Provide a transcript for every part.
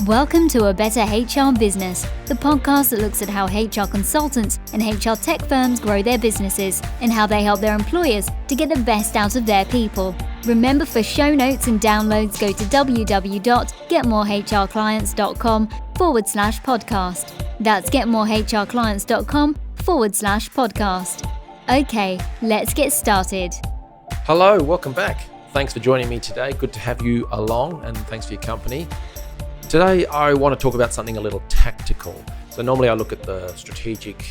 Welcome to A Better HR Business, the podcast that looks at how HR consultants and HR tech firms grow their businesses and how they help their employers to get the best out of their people. Remember, for show notes and downloads, go to www.getmorehrclients.com/podcast. That's getmorehrclients.com/podcast. Okay, let's get started. Hello, welcome back. Thanks for joining me today. Good to have you along, and thanks for your company. Today, I want to talk about something a little tactical. So normally I look at the strategic,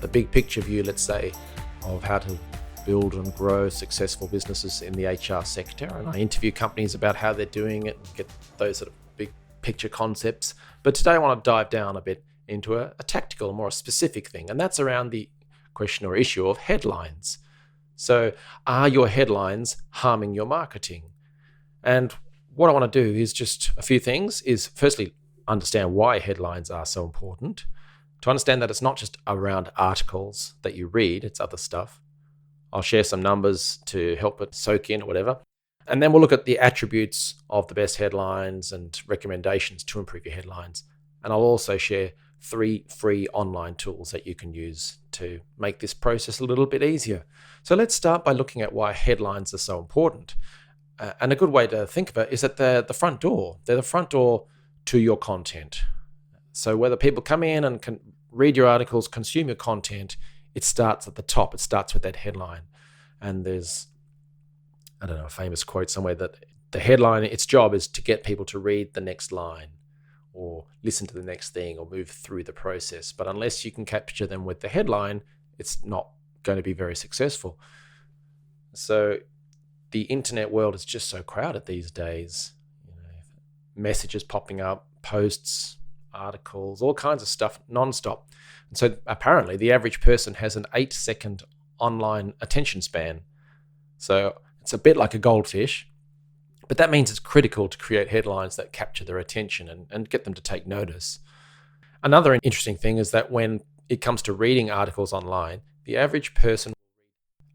the big picture view, let's say, of how to build and grow successful businesses in the HR sector. And I interview companies about how they're doing it and get those sort of big picture concepts. But today I want to dive down a bit into a tactical, more specific thing. And that's around the question or issue of headlines. So are your headlines harming your marketing? And what I want to do is just a few things is firstly, understand why headlines are so important, to understand that it's not just around articles that you read, it's other stuff. I'll share some numbers to help it soak in or whatever. And then we'll look at the attributes of the best headlines and recommendations to improve your headlines. And I'll also share 3 free online tools that you can use to make this process a little bit easier. So let's start by looking at why headlines are so important. And a good way to think of it is that they're the front door. They're the front door to your content. So whether people come in and can read your articles, consume your content, it starts at the top. It starts with that headline. And there's, a famous quote somewhere that the headline, its job is to get people to read the next line or listen to the next thing or move through the process. But unless you can capture them with the headline, it's not going to be very successful. So the internet world is just so crowded these days. Messages popping up, posts, articles, all kinds of stuff nonstop. And so apparently the average person has an 8-second online attention span. So it's a bit like a goldfish, but that means it's critical to create headlines that capture their attention and get them to take notice. Another interesting thing is that when it comes to reading articles online, the average person,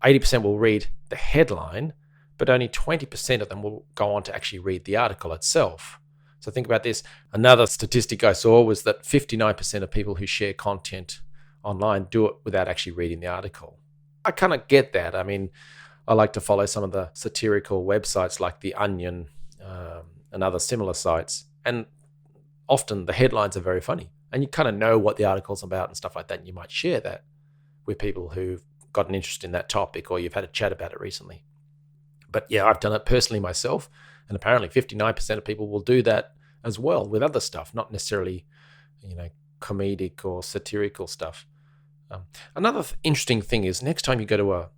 80% will read the headline, but only 20% of them will go on to actually read the article itself. So think about this. Another statistic I saw was that 59% of people who share content online do it without actually reading the article. I kind of get that. I mean, I like to follow some of the satirical websites like The Onion and other similar sites. And often the headlines are very funny. And you kind of know what the article's about and stuff like that. And you might share that with people who've got an interest in that topic or you've had a chat about it recently. But yeah, I've done it personally myself, and apparently 59% of people will do that as well with other stuff, not necessarily, comedic or satirical stuff. Another interesting thing is next time you go to a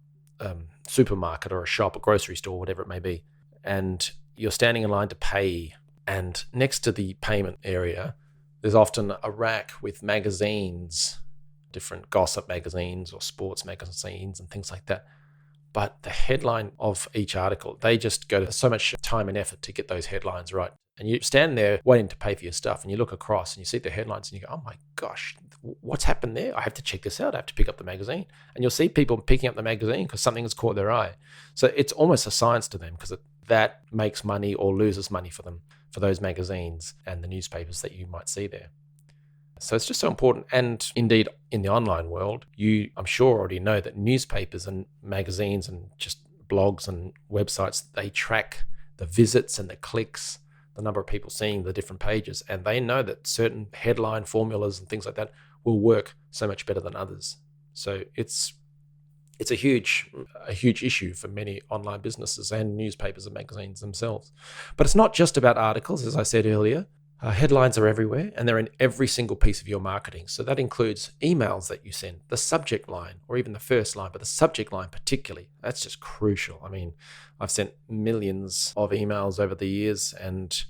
supermarket or a shop, a grocery store, whatever it may be, and you're standing in line to pay, and next to the payment area, there's often a rack with magazines, different gossip magazines or sports magazines and things like that. But the headline of each article, they just go to so much time and effort to get those headlines right. And you stand there waiting to pay for your stuff and you look across and you see the headlines and you go, oh my gosh, what's happened there? I have to check this out. I have to pick up the magazine. And you'll see people picking up the magazine because something has caught their eye. So it's almost a science to them because that makes money or loses money for them, for those magazines and the newspapers that you might see there. So it's just so important. And indeed, in the online world, you, I'm sure, already know that newspapers and magazines and just blogs and websites, they track the visits and the clicks, the number of people seeing the different pages. And they know that certain headline formulas and things like that will work so much better than others. So it's a huge issue for many online businesses and newspapers and magazines themselves. But it's not just about articles, as I said earlier. Headlines are everywhere and they're in every single piece of your marketing. So that includes emails that you send, the subject line or even the first line, but the subject line particularly, that's just crucial. I mean, I've sent millions of emails over the years and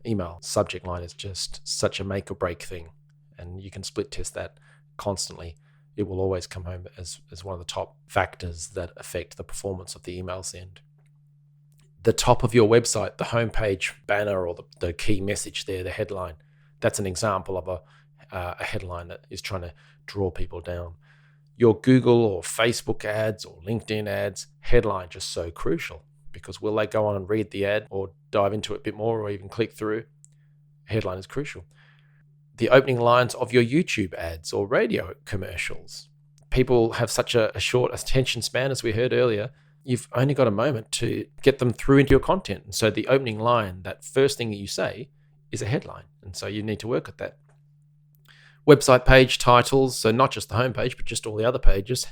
email subject line is just such a make or break thing. And you can split test that constantly. It will always come home as one of the top factors that affect the performance of the email send. The top of your website, the homepage banner or the key message there, the headline, that's an example of a headline that is trying to draw people down. Your Google or Facebook ads or LinkedIn ads, headline just so crucial because will they go on and read the ad or dive into it a bit more or even click through? headline is crucial. The opening lines of your YouTube ads or radio commercials. People have such a short attention span, as we heard earlier. You've only got a moment to get them through into your content. And so the opening line, that first thing that you say, is a headline. And so you need to work at that. Website page titles, so not just the homepage, but just all the other pages.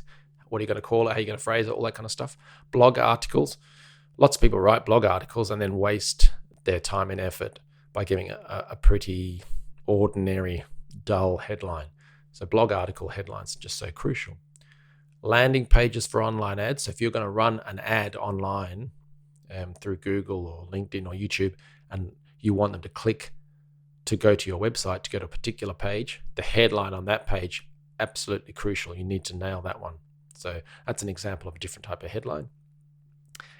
What are you going to call it? How are you going to phrase it? All that kind of stuff. Blog articles. Lots of people write blog articles and then waste their time and effort by giving a pretty ordinary, dull headline. So blog article headlines are just so crucial. Landing pages for online ads. So if you're going to run an ad online through Google or LinkedIn or YouTube, and you want them to click to go to your website, to go to a particular page, the headline on that page, absolutely crucial. You need to nail that one. So that's an example of a different type of headline.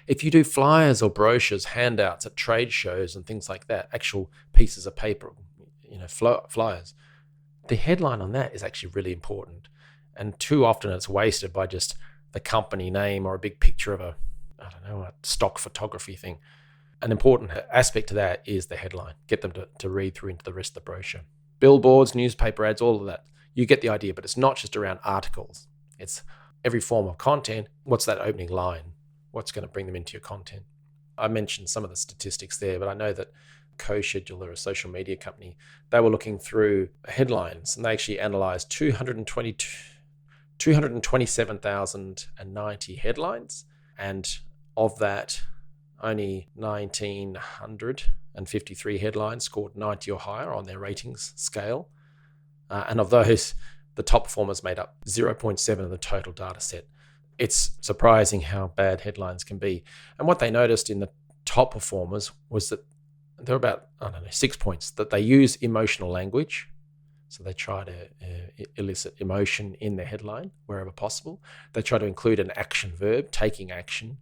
If you do flyers or brochures, handouts at trade shows and things like that, actual pieces of paper, flyers, the headline on that is actually really important. And too often it's wasted by just the company name or a big picture of a stock photography thing. An important aspect to that is the headline. Get them to read through into the rest of the brochure. Billboards, newspaper ads, all of that. You get the idea, but it's not just around articles. It's every form of content. What's that opening line? What's going to bring them into your content? I mentioned some of the statistics there, but I know that Co-Scheduler, a social media company, they were looking through headlines and they actually analyzed 227,090 headlines. And of that, only 1,953 headlines scored 90 or higher on their ratings scale. And of those, the top performers made up 0.7 of the total data set. It's surprising how bad headlines can be. And what they noticed in the top performers was that there were about, 6 points, that they use emotional language. So they try to elicit emotion in their headline wherever possible. They try to include an action verb, taking action.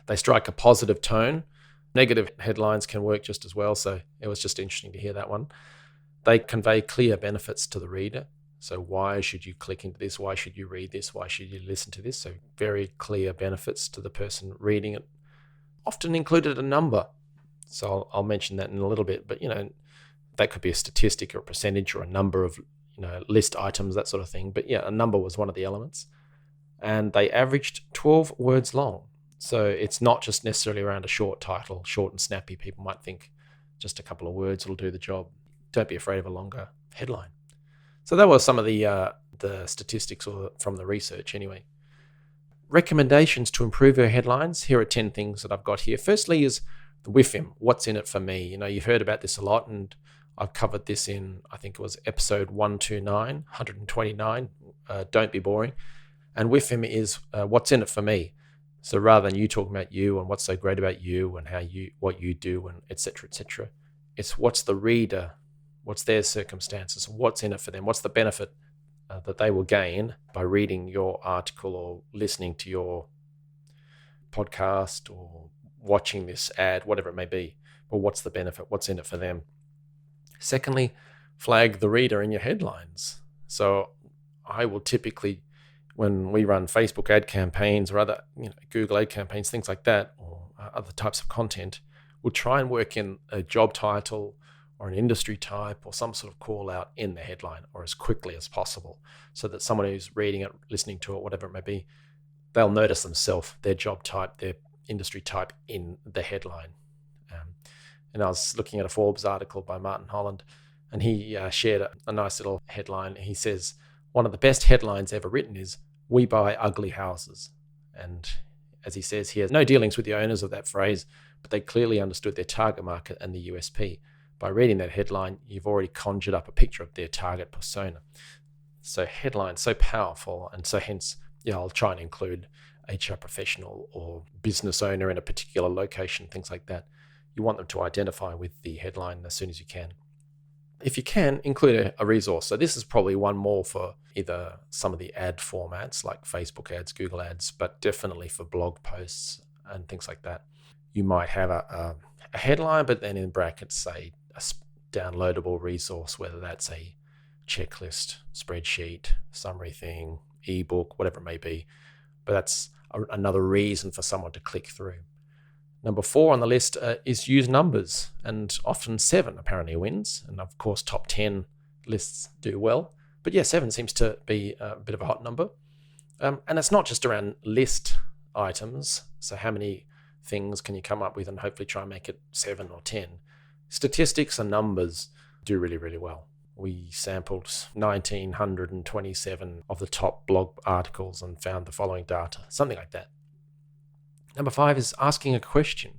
They strike a positive tone. Negative headlines can work just as well. So it was just interesting to hear that one. They convey clear benefits to the reader. So why should you click into this? Why should you read this? Why should you listen to this? So very clear benefits to the person reading it. Often included a number. So I'll mention that in a little bit. But, that could be a statistic or a percentage or a number of, list items, that sort of thing. But yeah, a number was one of the elements. And they averaged 12 words long. So it's not just necessarily around a short title, short and snappy. People might think just a couple of words will do the job. Don't be afraid of a longer headline. So that was some of the statistics from the research anyway. Recommendations to improve your headlines. Here are 10 things that I've got here. Firstly is the WIFM, what's in it for me? You've heard about this a lot, and I've covered this in, I think it was episode 129, Don't Be Boring. And WIFM is what's in it for me. So rather than you talking about you and what's so great about you and what you do and et cetera, it's what's the reader, what's their circumstances, what's in it for them, what's the benefit that they will gain by reading your article or listening to your podcast or watching this ad, whatever it may be. But what's the benefit? What's in it for them? Secondly, flag the reader in your headlines. So I will typically, when we run Facebook ad campaigns or other Google ad campaigns, things like that, or other types of content, we'll try and work in a job title or an industry type or some sort of call out in the headline or as quickly as possible so that someone who's reading it, listening to it, whatever it may be, they'll notice themselves, their job type, their industry type in the headline. And I was looking at a Forbes article by Martin Holland, and he shared a nice little headline. He says, one of the best headlines ever written is, "We buy ugly houses." And as he says, he has no dealings with the owners of that phrase, but they clearly understood their target market and the USP. By reading that headline, you've already conjured up a picture of their target persona. So headlines, so powerful. And so hence, I'll try and include HR professional or business owner in a particular location, things like that. You want them to identify with the headline as soon as you can. If you can, include a resource. So this is probably one more for either some of the ad formats like Facebook ads, Google ads, but definitely for blog posts and things like that. You might have a headline, but then in brackets, say a downloadable resource, whether that's a checklist, spreadsheet, summary thing, ebook, whatever it may be. But that's another reason for someone to click through. Number 4 on the list is use numbers, and often 7 apparently wins. And of course, top 10 lists do well. But yeah, 7 seems to be a bit of a hot number. And it's not just around list items. So how many things can you come up with and hopefully try and make it 7 or 10? Statistics and numbers do really, really well. We sampled 1,927 of the top blog articles and found the following data, something like that. Number 5 is asking a question.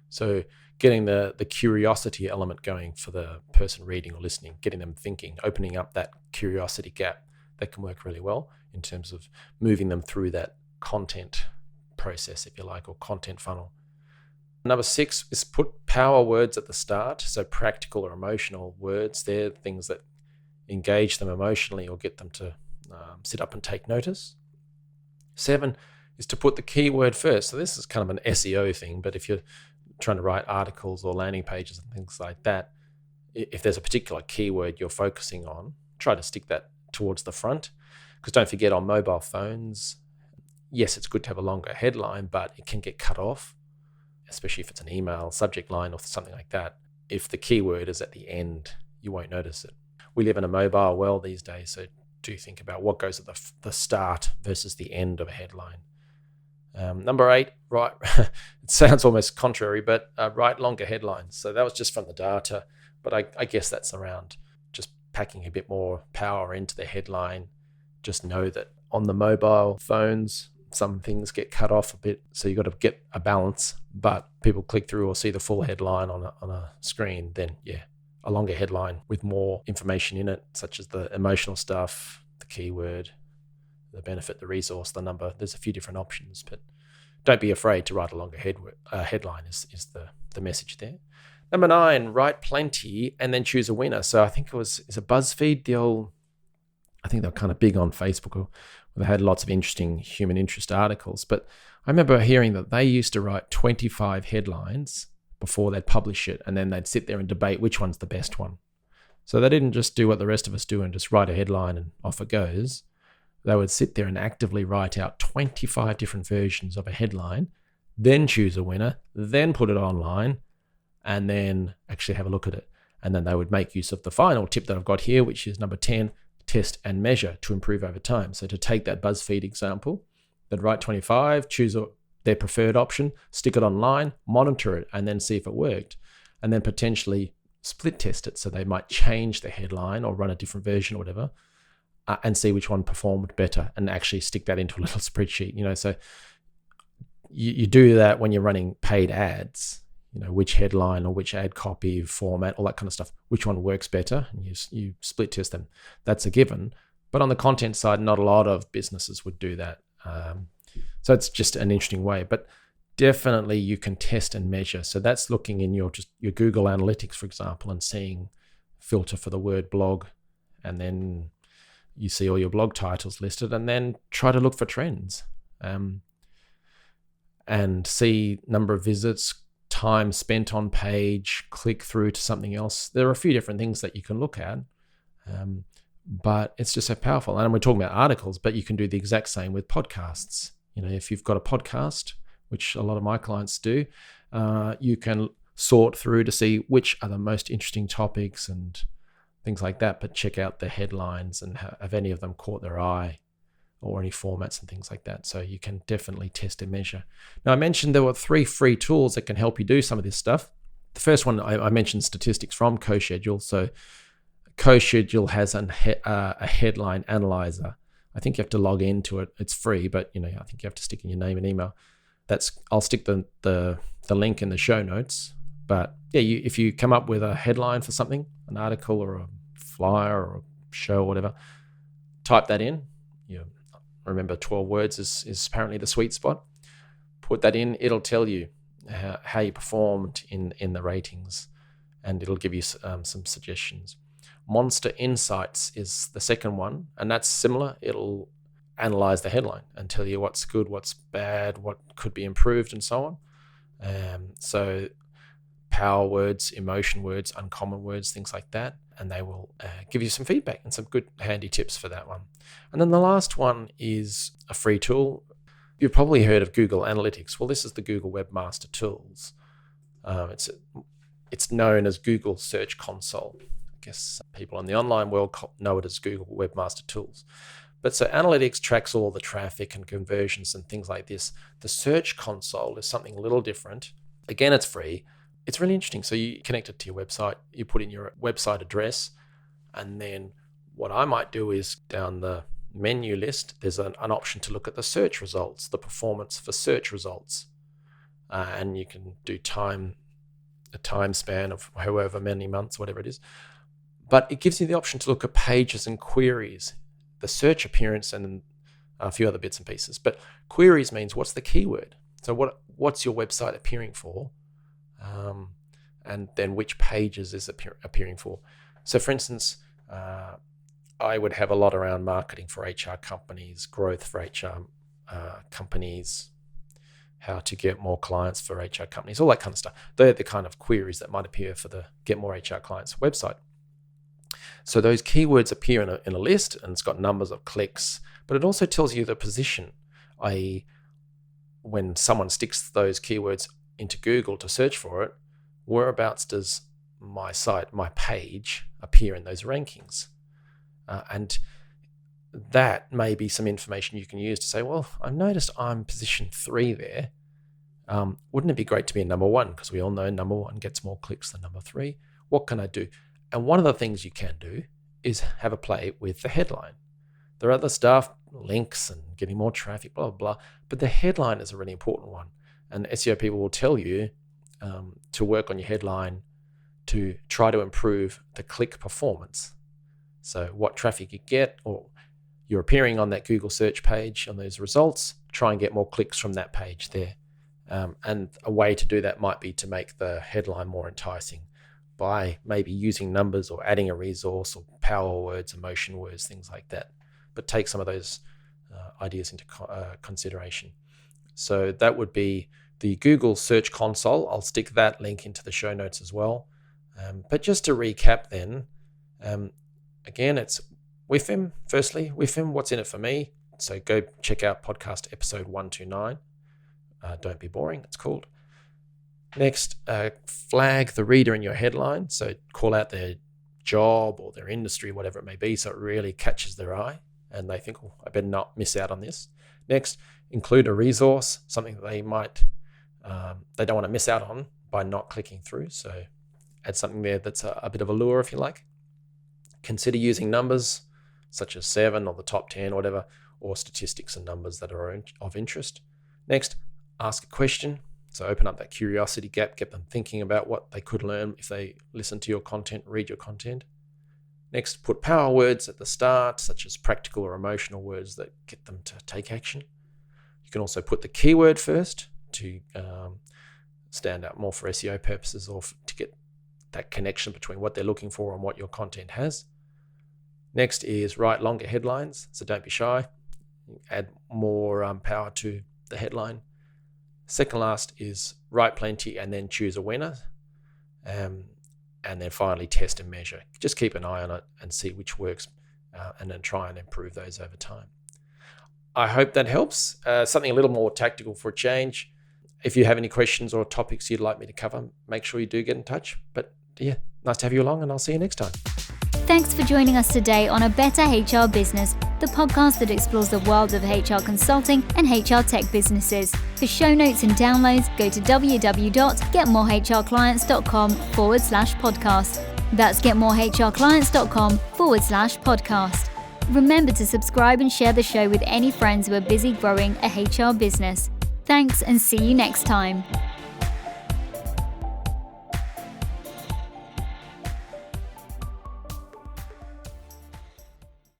So getting the curiosity element going for the person reading or listening, getting them thinking, opening up that curiosity gap. That can work really well in terms of moving them through that content process, if you like, or content funnel. Number 6 is put power words at the start. So practical or emotional words. They're things that engage them emotionally or get them to sit up and take notice. 7 is to put the keyword first. So this is kind of an SEO thing, but if you're trying to write articles or landing pages and things like that, if there's a particular keyword you're focusing on, try to stick that towards the front. Because don't forget, on mobile phones, yes, it's good to have a longer headline, but it can get cut off, especially if it's an email subject line or something like that. If the keyword is at the end, you won't notice it. We live in a mobile world these days, so do think about what goes at the start versus the end of a headline. Number 8, right, it sounds almost contrary, but write longer headlines. So that was just from the data, but I guess that's around just packing a bit more power into the headline. Just know that on the mobile phones, some things get cut off a bit, so you've got to get a balance, but people click through or see the full headline on a screen, then yeah, a longer headline with more information in it, such as the emotional stuff, the keyword, the benefit, the resource, the number. There's a few different options, but don't be afraid to write a longer headline is the message there. Number 9, write plenty and then choose a winner. So I think is a BuzzFeed, I think they're kind of big on Facebook, where they had lots of interesting human interest articles. But I remember hearing that they used to write 25 headlines before they'd publish it, and then they'd sit there and debate which one's the best one. So they didn't just do what the rest of us do and just write a headline and off it goes. They would sit there and actively write out 25 different versions of a headline, then choose a winner, then put it online, and then actually have a look at it. And then they would make use of the final tip that I've got here, which is number 10, test and measure to improve over time. So to take that BuzzFeed example, they'd write 25, choose their preferred option, stick it online, monitor it, and then see if it worked. And then potentially split test it. So they might change the headline or run a different version or whatever, and see which one performed better, and actually stick that into a little spreadsheet. So you do that when you're running paid ads, which headline or which ad copy format, all that kind of stuff, which one works better, and you split test them. That's a given. But on the content side, not a lot of businesses would do that. So it's just an interesting way, but definitely you can test and measure. So that's looking in your Google Analytics, for example, and seeing filter for the word blog, and then you see all your blog titles listed, and then try to look for trends, and see number of visits, time spent on page, click through to something else. There are a few different things that you can look at, but it's just so powerful. And we're talking about articles, but you can do the exact same with podcasts. If you've got a podcast, which a lot of my clients do, you can sort through to see which are the most interesting topics and things like that, but check out the headlines and have any of them caught their eye, or any formats and things like that. So you can definitely test and measure. Now, I mentioned there were 3 free tools that can help you do some of this stuff. The first one, I mentioned statistics from CoSchedule. So CoSchedule has a headline analyzer. I think you have to log into it. It's free, but I think you have to stick in your name and email. I'll stick the link in the show notes. But yeah, if you come up with a headline for something, an article or a flyer or a show or whatever, type that in. Remember, 12 words is apparently the sweet spot. Put that in. It'll tell you how you performed in the ratings, and it'll give you some suggestions. Monster Insights is the second one, and that's similar. It'll analyze the headline and tell you what's good, what's bad, what could be improved, and so on. So power words, emotion words, uncommon words, things like that, and they will give you some feedback and some good handy tips for that one. And then the last one is a free tool. You've probably heard of Google Analytics. Well, this is the Google Webmaster Tools. It's known as Google Search Console. I guess people in the online world know it as Google Webmaster Tools. But so analytics tracks all the traffic and conversions and things like this. The Search Console is something a little different. Again, it's free. It's really interesting. So you connect it to your website, you put in your website address, and then what I might do is down the menu list, there's an option to look at the search results, the performance for search results. And you can do a time span of however many months, whatever it is. But it gives you the option to look at pages and queries, the search appearance, and a few other bits and pieces. But queries means what's the keyword? So what's your website appearing for? And then which pages is appearing for? So for instance, I would have a lot around marketing for HR companies, growth for HR companies, how to get more clients for HR companies, all that kind of stuff. They're the kind of queries that might appear for the Get More HR Clients website. So those keywords appear in a list, and it's got numbers of clicks, but it also tells you the position, i.e. when someone sticks those keywords into Google to search for it, whereabouts does my site, my page, appear in those rankings? And that may be some information you can use to say, well, I've noticed I'm position 3 there. Wouldn't it be great to be in number 1? Because we all know number 1 gets more clicks than number 3. What can I do? And one of the things you can do is have a play with the headline. There are other stuff, links and getting more traffic, blah, blah, blah. But the headline is a really important one. And SEO people will tell you to work on your headline to try to improve the click performance. So what traffic you get, or you're appearing on that Google search page on those results, try and get more clicks from that page there. And a way to do that might be to make the headline more enticing by maybe using numbers or adding a resource or power words, emotion words, things like that. But take some of those ideas into consideration. So that would be the Google Search Console. I'll stick that link into the show notes as well. But just to recap then, again, it's WIFM. Firstly, WIFM, what's in it for me? So go check out podcast episode 129. Don't be boring, it's called. Next, flag the reader in your headline. So call out their job or their industry, whatever it may be, so it really catches their eye and they think, oh, I better not miss out on this. Next, include a resource, something that they don't want to miss out on by not clicking through. So add something there that's a bit of a lure, if you like. Consider using numbers such as 7 or the top 10 or whatever, or statistics and numbers that are of interest. Next, ask a question. So open up that curiosity gap, get them thinking about what they could learn if they listen to your content, read your content. Next, put power words at the start, such as practical or emotional words that get them to take action. You can also put the keyword first to stand out more for SEO purposes, or to get that connection between what they're looking for and what your content has. Next is write longer headlines, so don't be shy. Add more power to the headline. Second last is write plenty and then choose a winner. And then finally test and measure. Just keep an eye on it and see which works, and then try and improve those over time. I hope that helps. Something a little more tactical for a change. If you have any questions or topics you'd like me to cover, make sure you do get in touch. But yeah, nice to have you along, and I'll see you next time. Thanks for joining us today on A Better HR Business, the podcast that explores the world of HR consulting and HR tech businesses. For show notes and downloads, go to www.getmorehrclients.com/podcast. That's getmorehrclients.com/podcast. Remember to subscribe and share the show with any friends who are busy growing a HR business. Thanks, and see you next time.